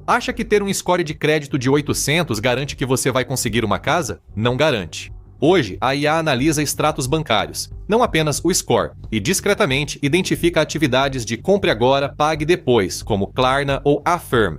Acha que ter um score de crédito de 800 garante que você vai conseguir uma casa? Não garante. Hoje, a IA analisa extratos bancários, não apenas o score, e discretamente identifica atividades de compre agora, pague depois, como Klarna ou Affirm.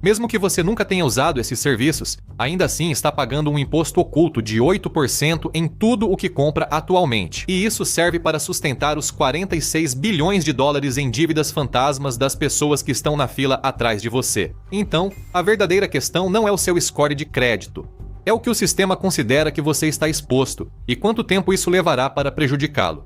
Mesmo que você nunca tenha usado esses serviços, ainda assim está pagando um imposto oculto de 8% em tudo o que compra atualmente. E isso serve para sustentar os 46 bilhões de dólares em dívidas fantasmas das pessoas que estão na fila atrás de você. Então, a verdadeira questão não é o seu score de crédito. É o que o sistema considera que você está exposto e quanto tempo isso levará para prejudicá-lo.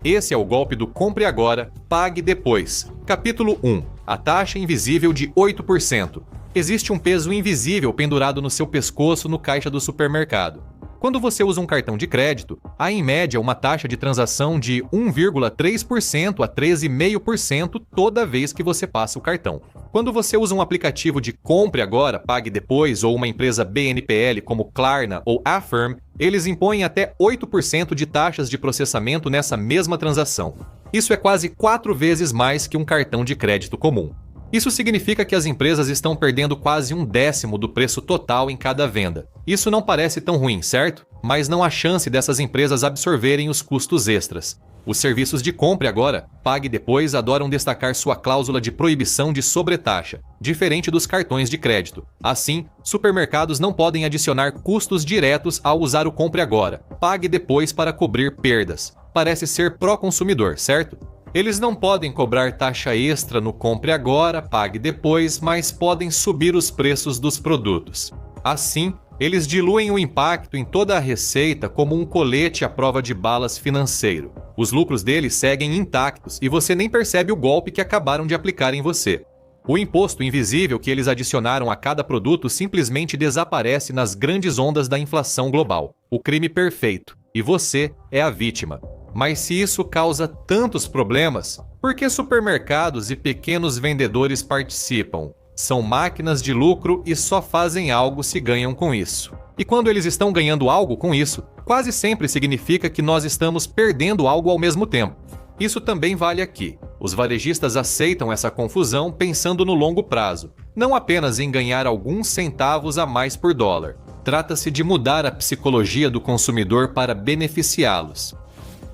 Esse é o golpe do compre agora, pague depois. Capítulo 1. A taxa invisível de 8%. Existe um peso invisível pendurado no seu pescoço no caixa do supermercado. Quando você usa um cartão de crédito, há em média uma taxa de transação de 1,3% a 13,5% toda vez que você passa o cartão. Quando você usa um aplicativo de compre agora, pague depois ou uma empresa BNPL como Klarna ou Affirm, eles impõem até 8% de taxas de processamento nessa mesma transação. Isso é quase 4 vezes mais que um cartão de crédito comum. Isso significa que as empresas estão perdendo quase 1/10 do preço total em cada venda. Isso não parece tão ruim, certo? Mas não há chance dessas empresas absorverem os custos extras. Os serviços de compre agora, pague depois adoram destacar sua cláusula de proibição de sobretaxa, diferente dos cartões de crédito. Assim, supermercados não podem adicionar custos diretos ao usar o compre agora, pague depois para cobrir perdas. Parece ser pró-consumidor, certo? Eles não podem cobrar taxa extra no compre agora, pague depois, mas podem subir os preços dos produtos. Assim, eles diluem o impacto em toda a receita como um colete à prova de balas financeiro. Os lucros deles seguem intactos e você nem percebe o golpe que acabaram de aplicar em você. O imposto invisível que eles adicionaram a cada produto simplesmente desaparece nas grandes ondas da inflação global. O crime perfeito. E você é a vítima. Mas se isso causa tantos problemas, por que supermercados e pequenos vendedores participam? São máquinas de lucro e só fazem algo se ganham com isso. E quando eles estão ganhando algo com isso, quase sempre significa que nós estamos perdendo algo ao mesmo tempo. Isso também vale aqui. Os varejistas aceitam essa confusão pensando no longo prazo, não apenas em ganhar alguns centavos a mais por dólar. Trata-se de mudar a psicologia do consumidor para beneficiá-los.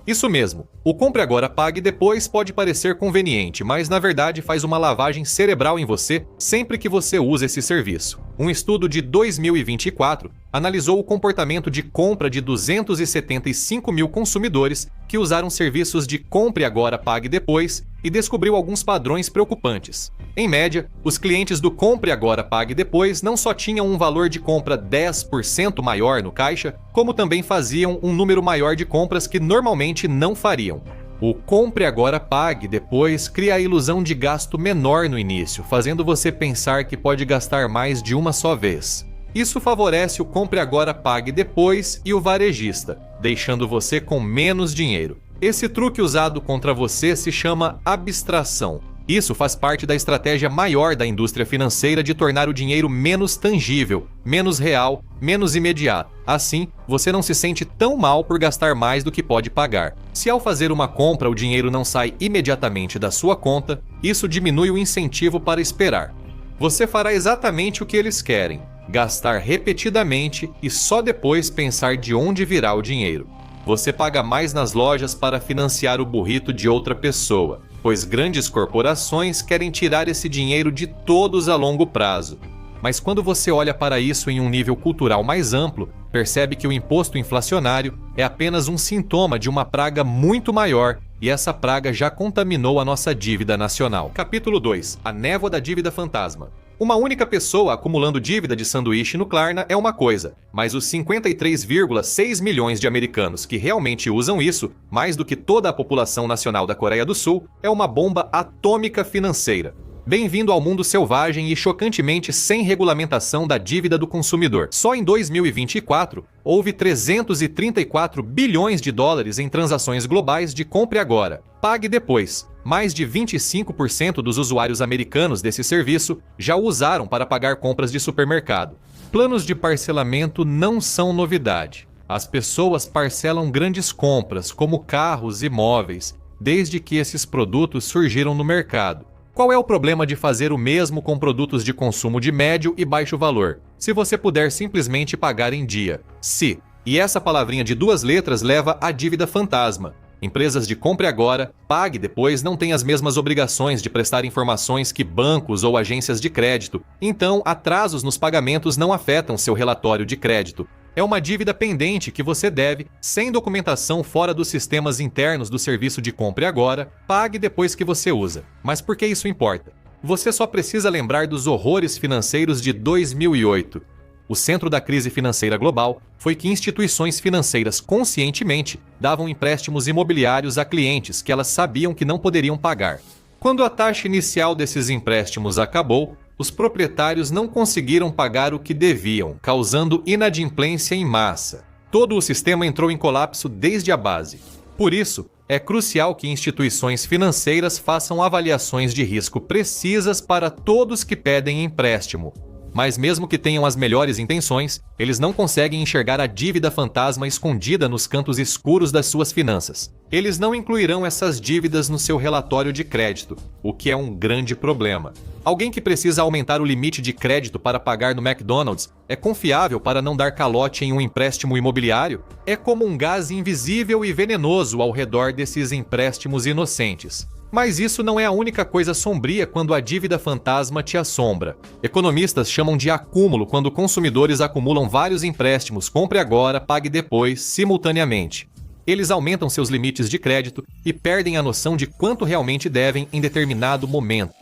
Isso mesmo, o compre agora, pague depois pode parecer conveniente, mas na verdade faz uma lavagem cerebral em você sempre que você usa esse serviço. Um estudo de 2024 analisou o comportamento de compra de 275 mil consumidores que usaram serviços de compre agora, pague depois e descobriu alguns padrões preocupantes. Em média, os clientes do compre agora, pague depois não só tinham um valor de compra 10% maior no caixa, como também faziam um número maior de compras que normalmente não fariam. O compre agora, pague depois cria a ilusão de gasto menor no início, fazendo você pensar que pode gastar mais de uma só vez. Isso favorece o compre agora, pague depois e o varejista, deixando você com menos dinheiro. Esse truque usado contra você se chama abstração. Isso faz parte da estratégia maior da indústria financeira de tornar o dinheiro menos tangível, menos real, menos imediato. Assim, você não se sente tão mal por gastar mais do que pode pagar. Se ao fazer uma compra o dinheiro não sai imediatamente da sua conta, isso diminui o incentivo para esperar. Você fará exatamente o que eles querem, gastar repetidamente e só depois pensar de onde virá o dinheiro. Você paga mais nas lojas para financiar o burrito de outra pessoa, pois grandes corporações querem tirar esse dinheiro de todos a longo prazo. Mas quando você olha para isso em um nível cultural mais amplo, percebe que o imposto inflacionário é apenas um sintoma de uma praga muito maior, e essa praga já contaminou a nossa dívida nacional. Capítulo 2. A névoa da dívida fantasma. Uma única pessoa acumulando dívida de sanduíche no Klarna é uma coisa, mas os 53,6 milhões de americanos que realmente usam isso, mais do que toda a população nacional da Coreia do Sul, é uma bomba atômica financeira. Bem-vindo ao mundo selvagem e chocantemente sem regulamentação da dívida do consumidor. Só em 2024, houve 334 bilhões de dólares em transações globais de compre agora, pague depois. Mais de 25% dos usuários americanos desse serviço já o usaram para pagar compras de supermercado. Planos de parcelamento não são novidade. As pessoas parcelam grandes compras, como carros e móveis, desde que esses produtos surgiram no mercado. Qual é o problema de fazer o mesmo com produtos de consumo de médio e baixo valor, se você puder simplesmente pagar em dia? Se. E essa palavrinha de 2 letras leva à dívida fantasma. Empresas de compre agora, pague depois não têm as mesmas obrigações de prestar informações que bancos ou agências de crédito, então atrasos nos pagamentos não afetam seu relatório de crédito. É uma dívida pendente que você deve, sem documentação fora dos sistemas internos do serviço de compre agora, pague depois que você usa. Mas por que isso importa? Você só precisa lembrar dos horrores financeiros de 2008. O centro da crise financeira global foi que instituições financeiras conscientemente davam empréstimos imobiliários a clientes que elas sabiam que não poderiam pagar. Quando a taxa inicial desses empréstimos acabou, os proprietários não conseguiram pagar o que deviam, causando inadimplência em massa. Todo o sistema entrou em colapso desde a base. Por isso, é crucial que instituições financeiras façam avaliações de risco precisas para todos que pedem empréstimo. Mas mesmo que tenham as melhores intenções, eles não conseguem enxergar a dívida fantasma escondida nos cantos escuros das suas finanças. Eles não incluirão essas dívidas no seu relatório de crédito, o que é um grande problema. Alguém que precisa aumentar o limite de crédito para pagar no McDonald's é confiável para não dar calote em um empréstimo imobiliário? É como um gás invisível e venenoso ao redor desses empréstimos inocentes. Mas isso não é a única coisa sombria quando a dívida fantasma te assombra. Economistas chamam de acúmulo quando consumidores acumulam vários empréstimos, compre agora, pague depois, simultaneamente. Eles aumentam seus limites de crédito e perdem a noção de quanto realmente devem em determinado momento.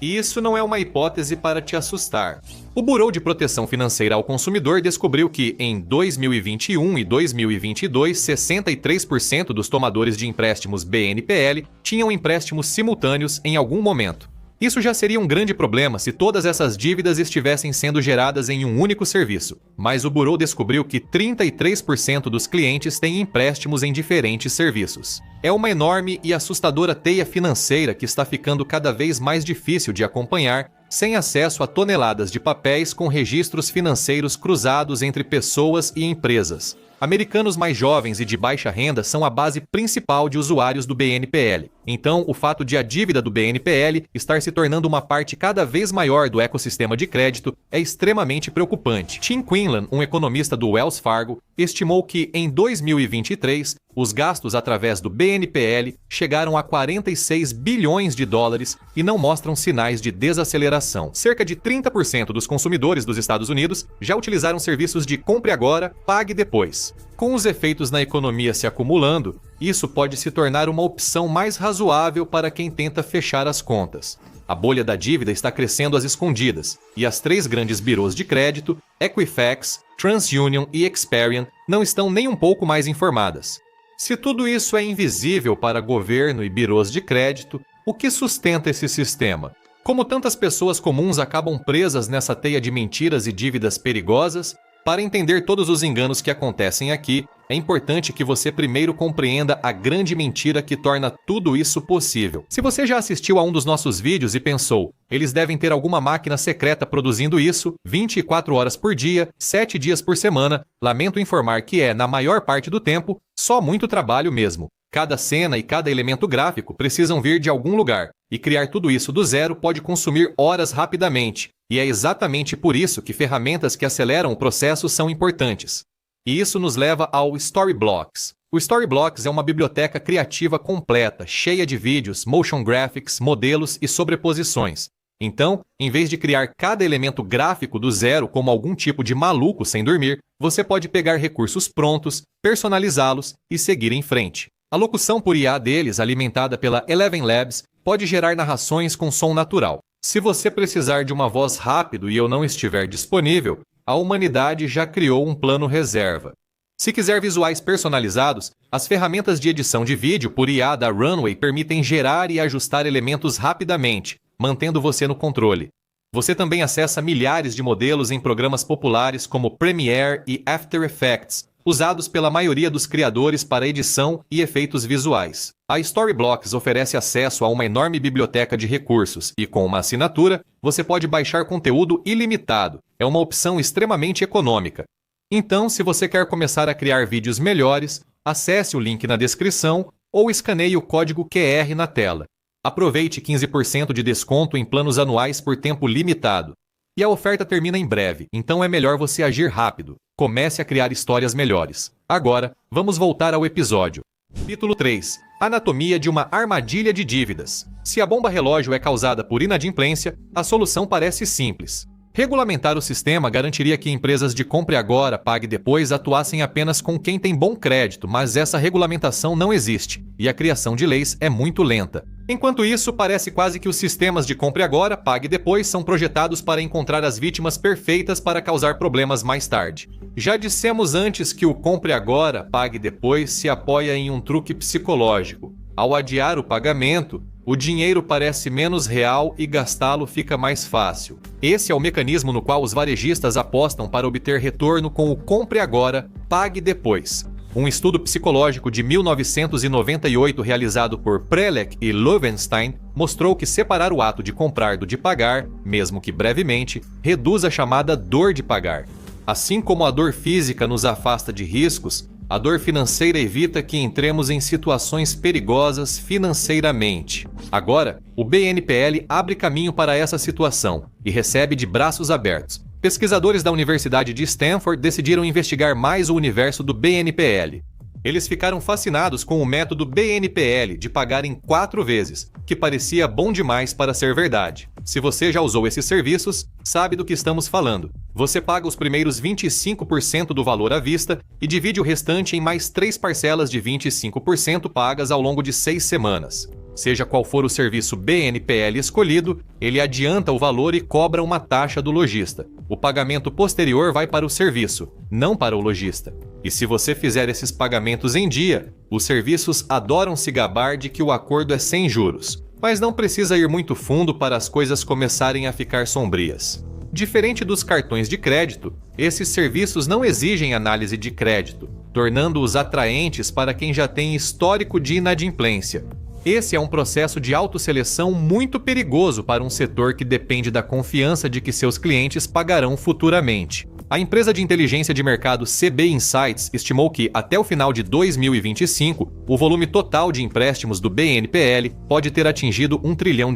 E isso não é uma hipótese para te assustar. O Bureau de Proteção Financeira ao Consumidor descobriu que, em 2021 e 2022, 63% dos tomadores de empréstimos BNPL tinham empréstimos simultâneos em algum momento. Isso já seria um grande problema se todas essas dívidas estivessem sendo geradas em um único serviço. Mas o Bureau descobriu que 33% dos clientes têm empréstimos em diferentes serviços. É uma enorme e assustadora teia financeira que está ficando cada vez mais difícil de acompanhar, sem acesso a toneladas de papéis com registros financeiros cruzados entre pessoas e empresas. Americanos mais jovens e de baixa renda são a base principal de usuários do BNPL. Então, o fato de a dívida do BNPL estar se tornando uma parte cada vez maior do ecossistema de crédito é extremamente preocupante. Tim Quinlan, um economista do Wells Fargo, estimou que, em 2023, os gastos através do BNPL chegaram a 46 bilhões de dólares e não mostram sinais de desaceleração. Cerca de 30% dos consumidores dos Estados Unidos já utilizaram serviços de compre agora, pague depois. Com os efeitos na economia se acumulando, isso pode se tornar uma opção mais razoável para quem tenta fechar as contas. A bolha da dívida está crescendo às escondidas, e as 3 grandes birôs de crédito, Equifax, TransUnion e Experian, não estão nem um pouco mais informadas. Se tudo isso é invisível para governo e birôs de crédito, o que sustenta esse sistema? Como tantas pessoas comuns acabam presas nessa teia de mentiras e dívidas perigosas, para entender todos os enganos que acontecem aqui, é importante que você primeiro compreenda a grande mentira que torna tudo isso possível. Se você já assistiu a um dos nossos vídeos e pensou, eles devem ter alguma máquina secreta produzindo isso 24 horas por dia, 7 dias por semana, lamento informar que é, na maior parte do tempo, só muito trabalho mesmo. Cada cena e cada elemento gráfico precisam vir de algum lugar, e criar tudo isso do zero pode consumir horas rapidamente, e é exatamente por isso que ferramentas que aceleram o processo são importantes. E isso nos leva ao Storyblocks. O Storyblocks é uma biblioteca criativa completa, cheia de vídeos, motion graphics, modelos e sobreposições. Então, em vez de criar cada elemento gráfico do zero como algum tipo de maluco sem dormir, você pode pegar recursos prontos, personalizá-los e seguir em frente. A locução por IA deles, alimentada pela Eleven Labs, pode gerar narrações com som natural. Se você precisar de uma voz rápido e eu não estiver disponível, a humanidade já criou um plano reserva. Se quiser visuais personalizados, as ferramentas de edição de vídeo por IA da Runway permitem gerar e ajustar elementos rapidamente, mantendo você no controle. Você também acessa milhares de modelos em programas populares como Premiere e After Effects, usados pela maioria dos criadores para edição e efeitos visuais. A Storyblocks oferece acesso a uma enorme biblioteca de recursos e, com uma assinatura, você pode baixar conteúdo ilimitado. É uma opção extremamente econômica. Então, se você quer começar a criar vídeos melhores, acesse o link na descrição ou escaneie o código QR na tela. Aproveite 15% de desconto em planos anuais por tempo limitado. E a oferta termina em breve, então é melhor você agir rápido. Comece a criar histórias melhores. Agora, vamos voltar ao episódio. Capítulo 3. Anatomia de uma armadilha de dívidas. Se a bomba relógio é causada por inadimplência, a solução parece simples. Regulamentar o sistema garantiria que empresas de compre agora, pague depois atuassem apenas com quem tem bom crédito, mas essa regulamentação não existe, e a criação de leis é muito lenta. Enquanto isso, parece quase que os sistemas de compre agora, pague depois são projetados para encontrar as vítimas perfeitas para causar problemas mais tarde. Já dissemos antes que o compre agora, pague depois se apoia em um truque psicológico. Ao adiar o pagamento, o dinheiro parece menos real e gastá-lo fica mais fácil. Esse é o mecanismo no qual os varejistas apostam para obter retorno com o compre agora, pague depois. Um estudo psicológico de 1998 realizado por Prelec e Loewenstein mostrou que separar o ato de comprar do de pagar, mesmo que brevemente, reduz a chamada dor de pagar. Assim como a dor física nos afasta de riscos, a dor financeira evita que entremos em situações perigosas financeiramente. Agora, o BNPL abre caminho para essa situação e recebe de braços abertos. Pesquisadores da Universidade de Stanford decidiram investigar mais o universo do BNPL. Eles ficaram fascinados com o método BNPL de pagar em 4 vezes, que parecia bom demais para ser verdade. Se você já usou esses serviços, sabe do que estamos falando. Você paga os primeiros 25% do valor à vista e divide o restante em mais 3 parcelas de 25% pagas ao longo de 6 semanas. Seja qual for o serviço BNPL escolhido, ele adianta o valor e cobra uma taxa do lojista. O pagamento posterior vai para o serviço, não para o lojista. E se você fizer esses pagamentos em dia, os serviços adoram se gabar de que o acordo é sem juros. Mas não precisa ir muito fundo para as coisas começarem a ficar sombrias. Diferente dos cartões de crédito, esses serviços não exigem análise de crédito, tornando-os atraentes para quem já tem histórico de inadimplência. Esse é um processo de autosseleção muito perigoso para um setor que depende da confiança de que seus clientes pagarão futuramente. A empresa de inteligência de mercado CB Insights estimou que, até o final de 2025, o volume total de empréstimos do BNPL pode ter atingido $1 trilhão.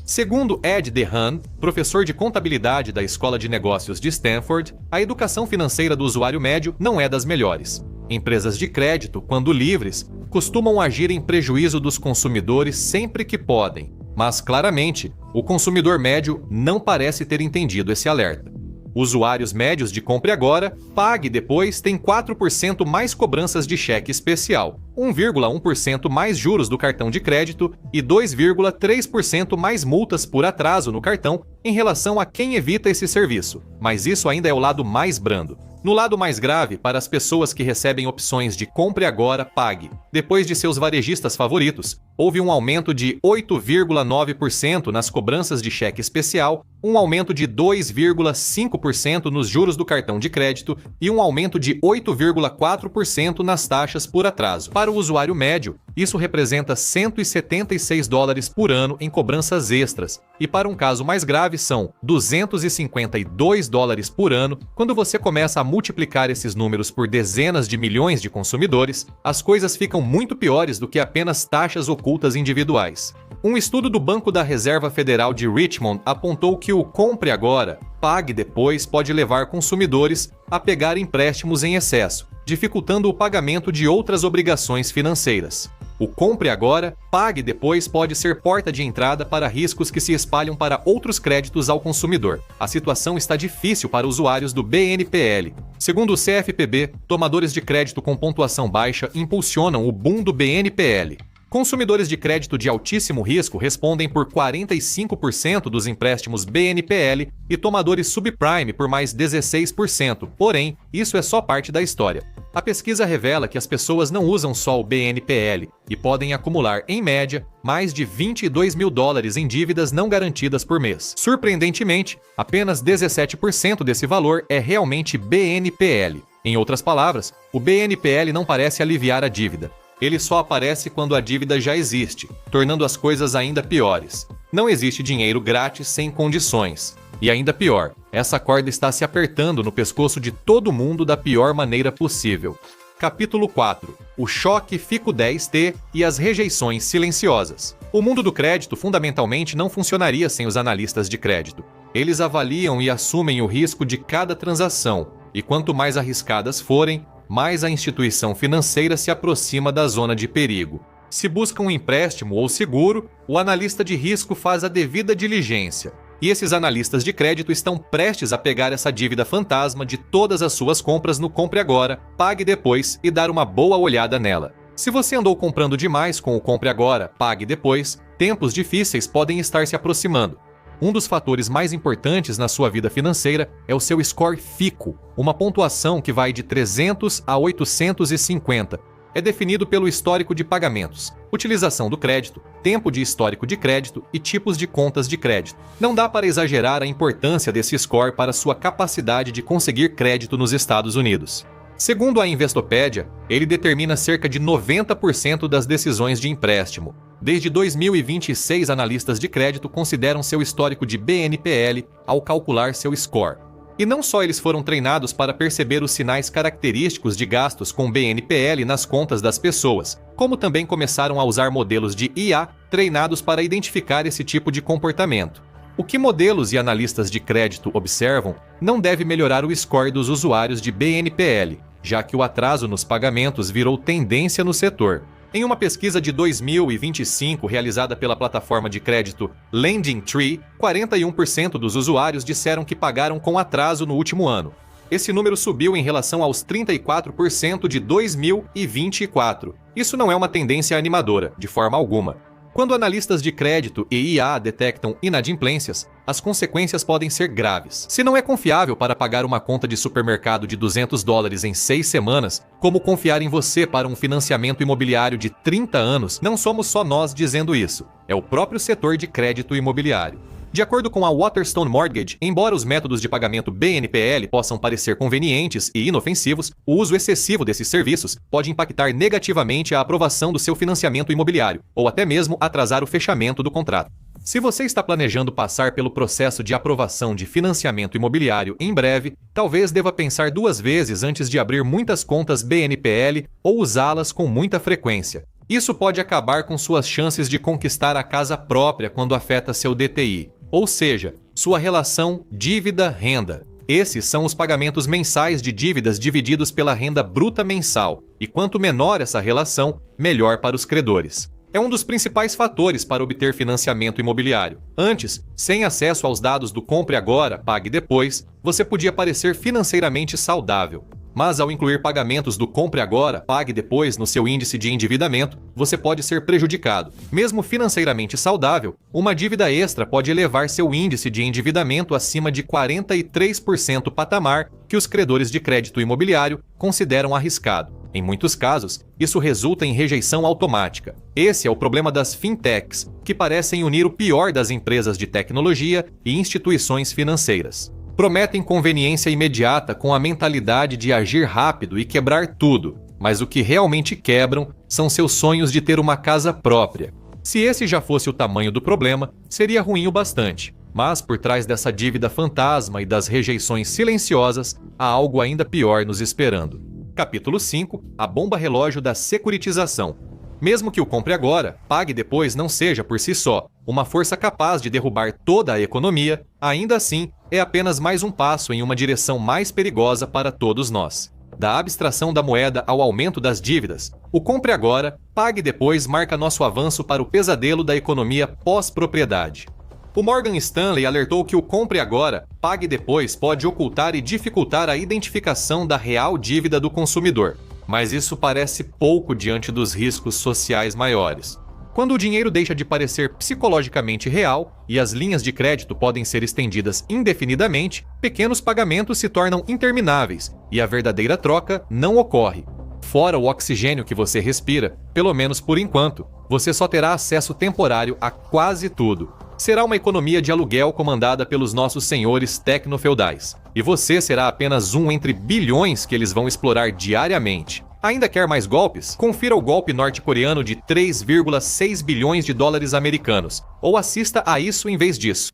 Segundo Ed DeHaan, professor de contabilidade da Escola de Negócios de Stanford, a educação financeira do usuário médio não é das melhores. Empresas de crédito, quando livres, costumam agir em prejuízo dos consumidores sempre que podem, mas claramente, o consumidor médio não parece ter entendido esse alerta. Usuários médios de compre agora, pague depois têm 4% mais cobranças de cheque especial, 1,1% mais juros do cartão de crédito e 2,3% mais multas por atraso no cartão em relação a quem evita esse serviço. Mas isso ainda é o lado mais brando. No lado mais grave, para as pessoas que recebem opções de compre agora, pague, depois de seus varejistas favoritos, houve um aumento de 8,9% nas cobranças de cheque especial, um aumento de 2,5% nos juros do cartão de crédito e um aumento de 8,4% nas taxas por atraso. Para o usuário médio, isso representa $176 por ano em cobranças extras, e para um caso mais grave são $252 por ano. Quando você começa a multiplicar esses números por dezenas de milhões de consumidores, as coisas ficam muito piores do que apenas taxas ocultas individuais. Um estudo do Banco da Reserva Federal de Richmond apontou que o compre agora, pague depois pode levar consumidores a pegar empréstimos em excesso, dificultando o pagamento de outras obrigações financeiras. O compre agora, pague depois pode ser porta de entrada para riscos que se espalham para outros créditos ao consumidor. A situação está difícil para usuários do BNPL. Segundo o CFPB, tomadores de crédito com pontuação baixa impulsionam o boom do BNPL. Consumidores de crédito de altíssimo risco respondem por 45% dos empréstimos BNPL e tomadores subprime por mais 16%. Porém, isso é só parte da história. A pesquisa revela que as pessoas não usam só o BNPL e podem acumular, em média, mais de $22 mil em dívidas não garantidas por mês. Surpreendentemente, apenas 17% desse valor é realmente BNPL. Em outras palavras, o BNPL não parece aliviar a dívida. Ele só aparece quando a dívida já existe, tornando as coisas ainda piores. Não existe dinheiro grátis sem condições. E ainda pior, essa corda está se apertando no pescoço de todo mundo da pior maneira possível. Capítulo 4. O choque FICO 10T e as rejeições silenciosas. O mundo do crédito fundamentalmente não funcionaria sem os analistas de crédito. Eles avaliam e assumem o risco de cada transação, e quanto mais arriscadas forem, mais a instituição financeira se aproxima da zona de perigo. Se busca um empréstimo ou seguro, o analista de risco faz a devida diligência. E esses analistas de crédito estão prestes a pegar essa dívida fantasma de todas as suas compras no Compre Agora, Pague Depois e dar uma boa olhada nela. Se você andou comprando demais com o Compre Agora, Pague Depois, tempos difíceis podem estar se aproximando. Um dos fatores mais importantes na sua vida financeira é o seu score FICO, uma pontuação que vai de 300 a 850. É definido pelo histórico de pagamentos, utilização do crédito, tempo de histórico de crédito e tipos de contas de crédito. Não dá para exagerar a importância desse score para sua capacidade de conseguir crédito nos Estados Unidos. Segundo a Investopedia, ele determina cerca de 90% das decisões de empréstimo. Desde 2026, analistas de crédito consideram seu histórico de BNPL ao calcular seu score. E não só eles foram treinados para perceber os sinais característicos de gastos com BNPL nas contas das pessoas, como também começaram a usar modelos de IA treinados para identificar esse tipo de comportamento. O que modelos e analistas de crédito observam não deve melhorar o score dos usuários de BNPL, já que o atraso nos pagamentos virou tendência no setor. Em uma pesquisa de 2025 realizada pela plataforma de crédito LendingTree, 41% dos usuários disseram que pagaram com atraso no último ano. Esse número subiu em relação aos 34% de 2024. Isso não é uma tendência animadora, de forma alguma. Quando analistas de crédito e IA detectam inadimplências, as consequências podem ser graves. Se não é confiável para pagar uma conta de supermercado de $200 em 6 semanas, como confiar em você para um financiamento imobiliário de 30 anos, não somos só nós dizendo isso. É o próprio setor de crédito imobiliário. De acordo com a Waterstone Mortgage, embora os métodos de pagamento BNPL possam parecer convenientes e inofensivos, o uso excessivo desses serviços pode impactar negativamente a aprovação do seu financiamento imobiliário, ou até mesmo atrasar o fechamento do contrato. Se você está planejando passar pelo processo de aprovação de financiamento imobiliário em breve, talvez deva pensar 2 vezes antes de abrir muitas contas BNPL ou usá-las com muita frequência. Isso pode acabar com suas chances de conquistar a casa própria quando afeta seu DTI. Ou seja, sua relação dívida-renda. Esses são os pagamentos mensais de dívidas divididos pela renda bruta mensal, e quanto menor essa relação, melhor para os credores. É um dos principais fatores para obter financiamento imobiliário. Antes, sem acesso aos dados do Compre Agora, Pague Depois, você podia parecer financeiramente saudável. Mas ao incluir pagamentos do Compre Agora, Pague Depois no seu índice de endividamento, você pode ser prejudicado. Mesmo financeiramente saudável, uma dívida extra pode elevar seu índice de endividamento acima de 43% patamar que os credores de crédito imobiliário consideram arriscado. Em muitos casos, isso resulta em rejeição automática. Esse é o problema das fintechs, que parecem unir o pior das empresas de tecnologia e instituições financeiras. Prometem conveniência imediata com a mentalidade de agir rápido e quebrar tudo, mas o que realmente quebram são seus sonhos de ter uma casa própria. Se esse já fosse o tamanho do problema, seria ruim o bastante. Mas por trás dessa dívida fantasma e das rejeições silenciosas, há algo ainda pior nos esperando. Capítulo 5. A bomba relógio da securitização. Mesmo que o Compre Agora, Pague Depois não seja por si só uma força capaz de derrubar toda a economia, ainda assim é apenas mais um passo em uma direção mais perigosa para todos nós. Da abstração da moeda ao aumento das dívidas, o Compre Agora, Pague Depois marca nosso avanço para o pesadelo da economia pós-propriedade. O Morgan Stanley alertou que o Compre Agora, Pague Depois pode ocultar e dificultar a identificação da real dívida do consumidor. Mas isso parece pouco diante dos riscos sociais maiores. Quando o dinheiro deixa de parecer psicologicamente real e as linhas de crédito podem ser estendidas indefinidamente, pequenos pagamentos se tornam intermináveis e a verdadeira troca não ocorre. Fora o oxigênio que você respira, pelo menos por enquanto, você só terá acesso temporário a quase tudo. Será uma economia de aluguel comandada pelos nossos senhores tecnofeudais. E você será apenas um entre bilhões que eles vão explorar diariamente. Ainda quer mais golpes? Confira o golpe norte-coreano de 3,6 bilhões de dólares americanos, ou assista a isso em vez disso.